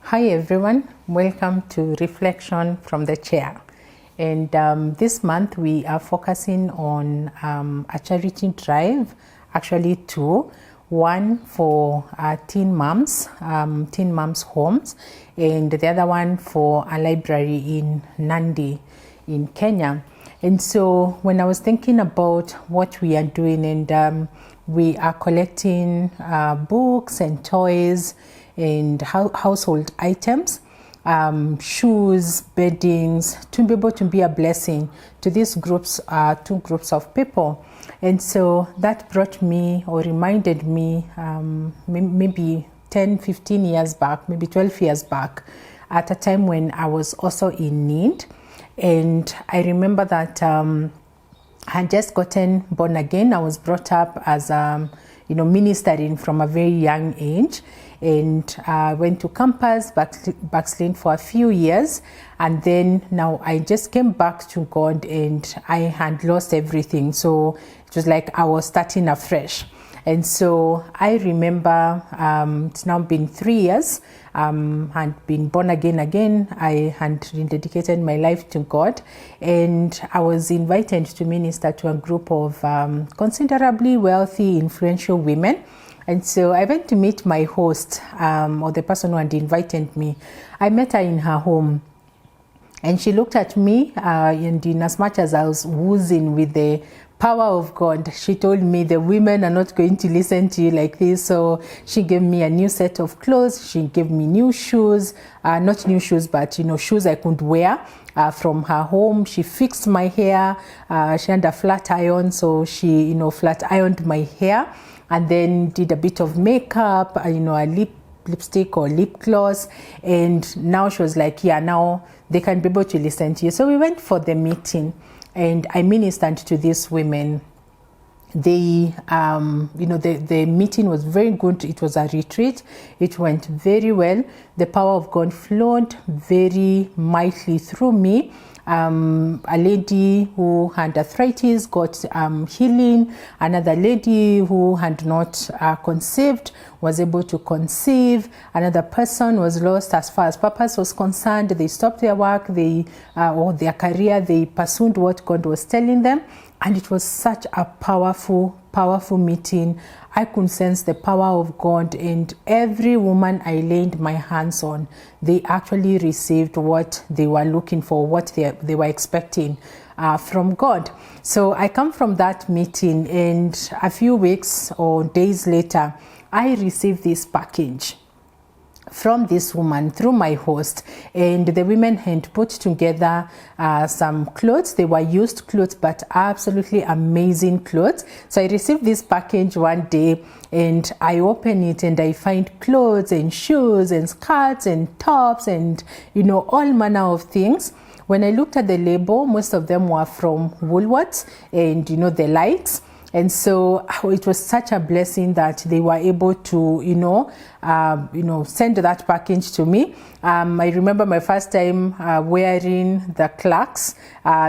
Hi everyone, welcome to Reflection from the Chair. And this month we are focusing on a charity drive, actually two. One for teen moms homes, and the other one for a library in Nandi in Kenya. And so when I was thinking about what we are doing, and we are collecting books and toys and household items, shoes, beddings, to be able to be a blessing to these groups, two groups of people. And so that brought me or reminded me maybe 10, 15 years back, maybe 12 years back, at a time when I was also in need. And I remember that I had just gotten born again. I was brought up as ministering from a very young age, and went to campus, backslid for a few years, and then now I just came back to God, and I had lost everything. So it was like I was starting afresh. And so I remember it's now been 3 years, had been born again. I had rededicated my life to God, and I was invited to minister to a group of considerably wealthy, influential women. And so I went to meet my host, or the person who had invited me. I met her in her home, and she looked at me, and in as much as I was woozing with the power of God, she told me, the women are not going to listen to you like this. So she gave me a new set of clothes. She gave me new shoes, not new shoes, but shoes I could wear from her home. She fixed my hair. She had a flat iron, so she flat ironed my hair, and then did a bit of makeup, a lipstick or lip gloss. And now she was like, yeah, now they can be able to listen to you. So we went for the meeting, and I ministered to these women. The meeting was very good. It was a retreat. It went very well. The power of God flowed very mightily through me. A lady who had arthritis got healing. Another lady who had not conceived was able to conceive. Another person was lost as far as purpose was concerned. They stopped their work, or their career. They pursued what God was telling them. And it was such a powerful meeting. I could sense the power of God, and every woman I laid my hands on, they actually received what they were looking for, what they were expecting from God. So I come from that meeting, and a few weeks or days later, I received this package from this woman through my host, and the women had put together some clothes. They were used clothes, but absolutely amazing clothes. So I received this package one day, and I open it, and I find clothes and shoes and skirts and tops and all manner of things. When I looked at the label, most of them were from Woolworths and the likes. And so it was such a blessing that they were able to, send that package to me. I remember my first time wearing the Clarks.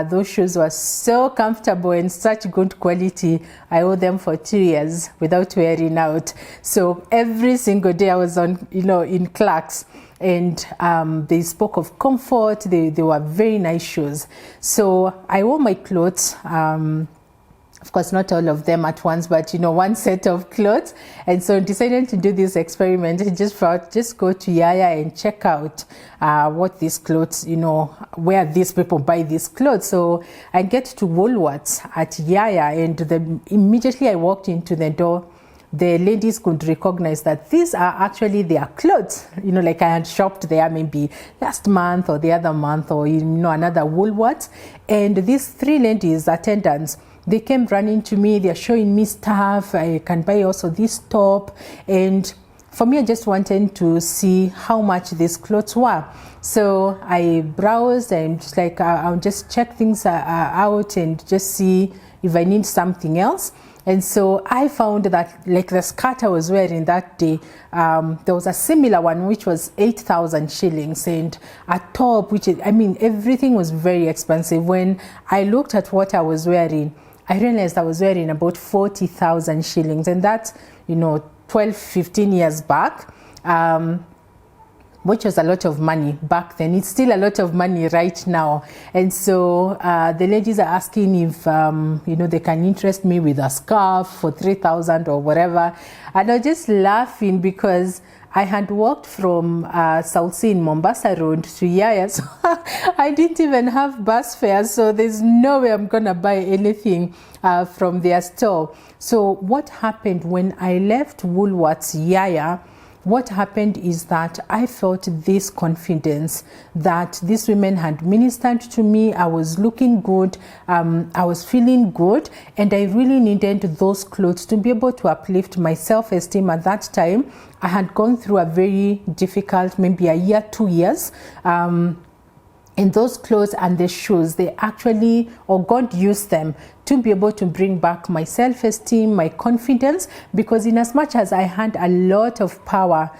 Those shoes were so comfortable and such good quality. I wore them for 2 years without wearing out. So every single day I was on, in Clarks. And they spoke of comfort. They were very nice shoes. So I wore my clothes. Of course, not all of them at once, but one set of clothes. And so I decided to do this experiment. I just thought, just go to Yaya and check out what these clothes, where these people buy these clothes. So I get to Woolworths at Yaya, and immediately I walked into the door, the ladies could recognize that these are actually their clothes. Like I had shopped there maybe last month or the other month, or another Woolworths. And these three ladies, attendants, they came running to me. They're showing me stuff. I can buy also this top. And for me, I just wanted to see how much these clothes were. So I browsed and just like, I'll just check things out and just see if I need something else. And so I found that, like the skirt I was wearing that day, there was a similar one which was 8,000 shillings, and a top, everything was very expensive. When I looked at what I was wearing, I realized I was wearing about 40,000 shillings, and that's 12, 15 years back. which was a lot of money back then. It's still a lot of money right now. And so the ladies are asking if, they can interest me with a scarf for 3,000 or whatever. And I was just laughing because I had walked from South Sea in Mombasa Road to Yaya, so I didn't even have bus fare, so there's no way I'm gonna buy anything from their store. So what happened when I left Woolworths Yaya, what happened is that I felt this confidence that these women had ministered to me. I was looking good, I was feeling good, and I really needed those clothes to be able to uplift my self-esteem. At that time, I had gone through a very difficult, maybe a year, 2 years, and those clothes and the shoes, they actually, or God used them to be able to bring back my self-esteem, my confidence, because in as much as I had a lot of power,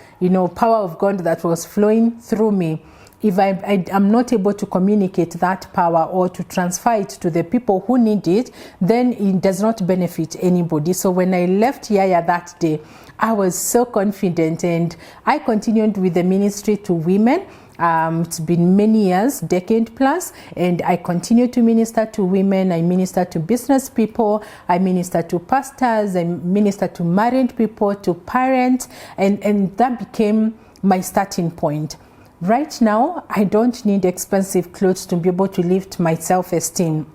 power of God that was flowing through me, if I'm not able to communicate that power or to transfer it to the people who need it, then it does not benefit anybody. So when I left Yaya that day, I was so confident, and I continued with the ministry to women. It's been many years, decade plus, and I continue to minister to women. I minister to business people, I minister to pastors, I minister to married people, to parents, and that became my starting point. Right now, I don't need expensive clothes to be able to lift my self-esteem.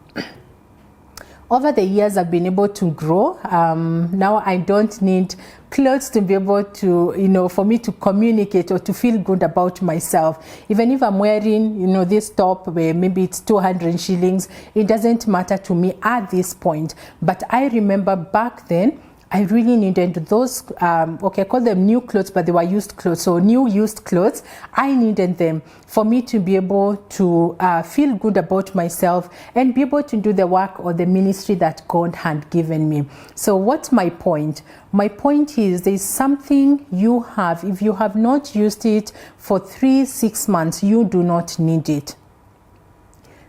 Over the years, I've been able to grow. Now I don't need clothes to be able to, for me to communicate or to feel good about myself. Even if I'm wearing, this top where maybe it's 200 shillings, it doesn't matter to me at this point. But I remember back then, I really needed those, I call them new clothes, but they were used clothes. So new used clothes, I needed them for me to be able to feel good about myself and be able to do the work or the ministry that God had given me. So what's my point? My point is there's something you have. If you have not used it for 3-6 months, you do not need it.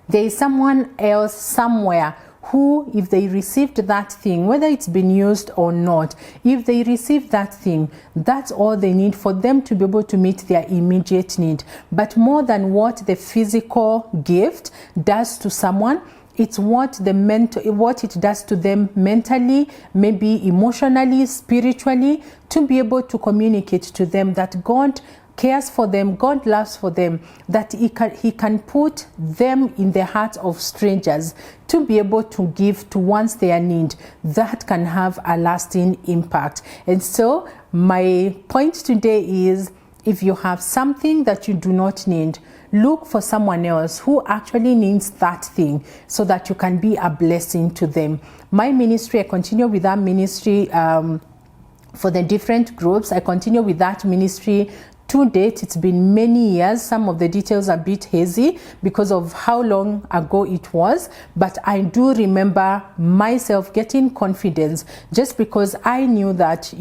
There is someone else somewhere who, if they received that thing, whether it's been used or not, if they receive that thing, that's all they need for them to be able to meet their immediate need. But more than what the physical gift does to someone, it's what it does to them mentally, maybe emotionally, spiritually, to be able to communicate to them that God cares for them, God loves for them, that he can put them in the hearts of strangers to be able to give to one's their need. That can have a lasting impact. And so my point today is, if you have something that you do not need, look for someone else who actually needs that thing so that you can be a blessing to them. My ministry, I continue with that ministry for the different groups. I continue with that ministry. To date, it's been many years. Some of the details are a bit hazy because of how long ago it was. But I do remember myself getting confidence just because I knew that,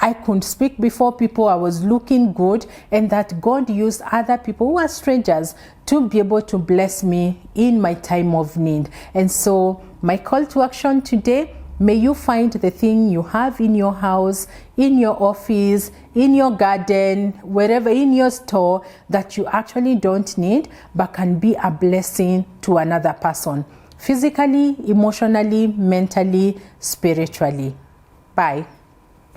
I could speak before people, I was looking good, and that God used other people who are strangers to be able to bless me in my time of need. And so my call to action today, may you find the thing you have in your house, in your office, in your garden, wherever, in your store, that you actually don't need, but can be a blessing to another person, physically, emotionally, mentally, spiritually. Bye.